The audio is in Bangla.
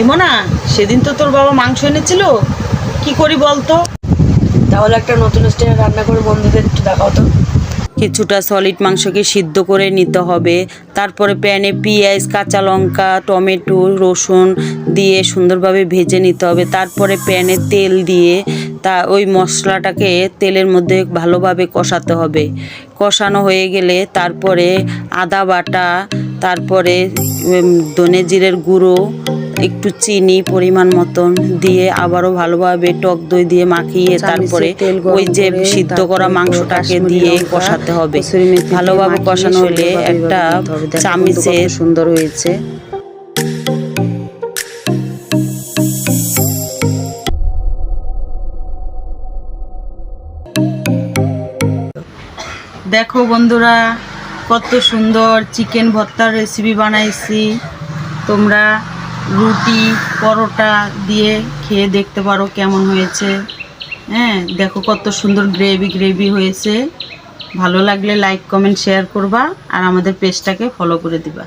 এমনা, সেদিন তো তোর বাবা মাংস এনেছিল, কি করি বলতো? তাহলে একটা নতুন স্টাইলে রান্না করে বন্ধুদের একটু দেখাও তো। কিছুটা সলিড মাংসকে সিদ্ধ করে নিতে হবে। তারপরে প্যানে পেঁয়াজ, কাঁচা লঙ্কা, টমেটো, রসুন দিয়ে সুন্দরভাবে ভেজে নিতে হবে। তারপরে প্যানে তেল দিয়ে ওই মশলাটাকে তেলের মধ্যে ভালোভাবে কষাতে হবে। কষানো হয়ে গেলে তারপরে আদা বাটা, তারপরে ধনে জিরের গুঁড়ো, একটু চিনি পরিমাণ মতন দিয়ে আবারও ভালোভাবে টক দই দিয়ে মাখিয়ে তারপরে ওই যে সিদ্ধ করা মাংসটাকে দিয়ে কষাতে হবে। ভালোভাবে কষানো হলে একটা চামচে সুন্দর হয়েছে। দেখো বন্ধুরা, কত সুন্দর চিকেন ভর্তার রেসিপি বানাইছি। তোমরা রুটি, পরোটা দিয়ে খেয়ে দেখতে পারো কেমন হয়েছে। হ্যাঁ, দেখো কত সুন্দর গ্রেভি হয়েছে। ভালো লাগলে লাইক, কমেন্ট, শেয়ার করবা আর আমাদের পেজটাকে ফলো করে দিবা।